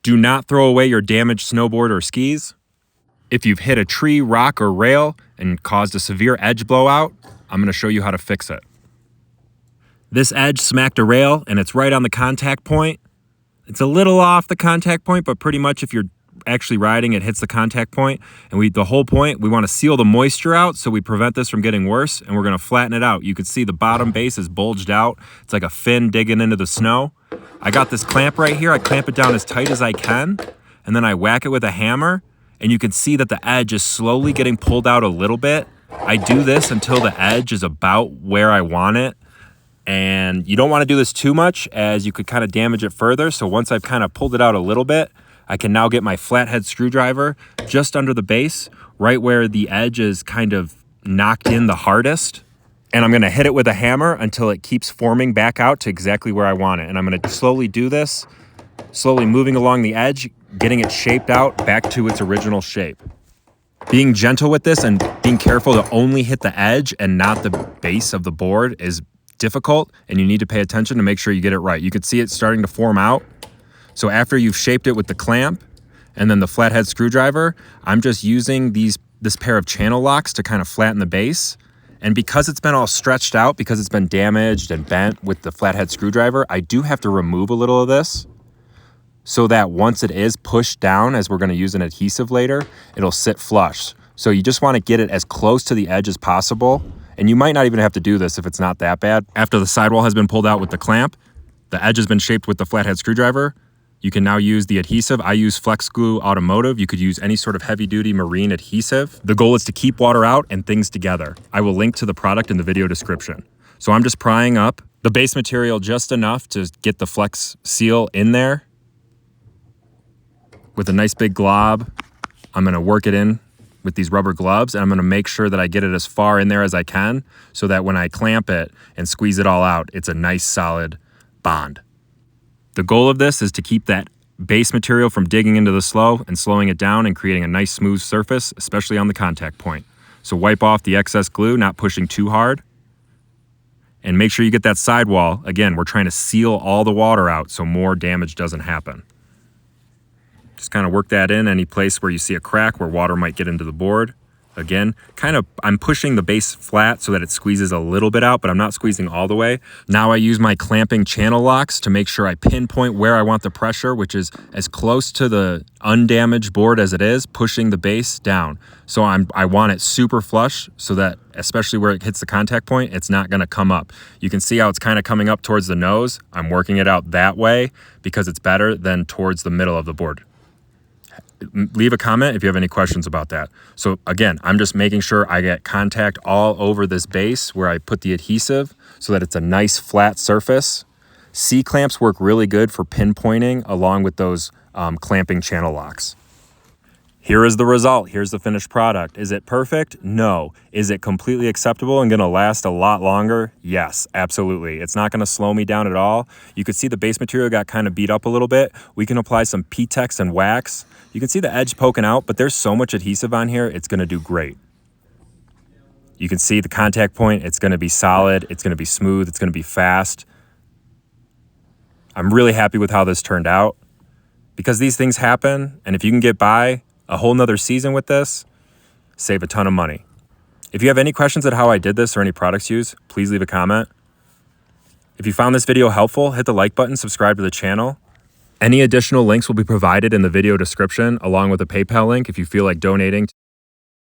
Do not throw away your damaged snowboard or skis. If you've hit a tree, rock, or rail and caused a severe edge blowout, I'm going to show you how to fix it. This edge smacked a rail and it's right on the contact point. It's a little off the contact point, but pretty much if you're actually riding, it hits the contact point. And the whole point, we want to seal the moisture out so we prevent this from getting worse, and we're going to flatten it out. You can see the bottom base is bulged out. It's like a fin digging into the snow. I got this clamp right here. I clamp it down as tight as I can, and then I whack it with a hammer, and you can see that the edge is slowly getting pulled out a little bit. I do this until the edge is about where I want it. And you don't want to do this too much, as you could kind of damage it further. So once I've kind of pulled it out a little bit, I can now get my flathead screwdriver just under the base, right where the edge is kind of knocked in the hardest. And I'm going to hit it with a hammer until it keeps forming back out to exactly where I want it. And I'm going to slowly do this, slowly moving along the edge, getting it shaped out back to its original shape. Being gentle with this and being careful to only hit the edge and not the base of the board is difficult, and you need to pay attention to make sure you get it right. You can see it starting to form out. So after you've shaped it with the clamp and then the flathead screwdriver, I'm just using this pair of channel locks to kind of flatten the base. And because it's been all stretched out, because it's been damaged and bent with the flathead screwdriver, I do have to remove a little of this so that once it is pushed down, as we're going to use an adhesive later, it'll sit flush. So you just want to get it as close to the edge as possible. And you might not even have to do this if it's not that bad. After the sidewall has been pulled out with the clamp, the edge has been shaped with the flathead screwdriver, you can now use the adhesive. I use Flex Glue Automotive. You could use any sort of heavy-duty marine adhesive. The goal is to keep water out and things together. I will link to the product in the video description. So I'm just prying up the base material just enough to get the Flex Seal in there. With a nice big glob, I'm going to work it in with these rubber gloves, and I'm going to make sure that I get it as far in there as I can so that when I clamp it and squeeze it all out, it's a nice solid bond. The goal of this is to keep that base material from digging into the slow and slowing it down and creating a nice smooth surface, especially on the contact point. So wipe off the excess glue, not pushing too hard. And make sure you get that sidewall. Again, we're trying to seal all the water out so more damage doesn't happen. Just kind of work that in any place where you see a crack where water might get into the board. Again, I'm pushing the base flat so that it squeezes a little bit out, but I'm not squeezing all the way. Now I use my clamping channel locks to make sure I pinpoint where I want the pressure, which is as close to the undamaged board as it is, pushing the base down. So I want it super flush so that, especially where it hits the contact point, it's not going to come up. You can see how it's kind of coming up towards the nose. I'm working it out that way because it's better than towards the middle of the board. Leave a comment if you have any questions about that. So again, I'm just making sure I get contact all over this base where I put the adhesive so that it's a nice flat surface. C-clamps work really good for pinpointing along with those clamping channel locks. Here is the result. Here's the finished product. Is it perfect? No. Is it completely acceptable and going to last a lot longer? Yes, absolutely. It's not going to slow me down at all. You could see the base material got kind of beat up a little bit. We can apply some P-Tex and wax. You can see the edge poking out, but there's so much adhesive on here, it's going to do great. You can see the contact point. It's going to be solid. It's going to be smooth. It's going to be fast. I'm really happy with how this turned out because these things happen, and if you can get by a whole nother season with this, save a ton of money. If you have any questions at how I did this or any products used, please leave a comment. If you found this video helpful, hit the like button, subscribe to the channel. Any additional links will be provided in the video description along with a PayPal link if you feel like donating.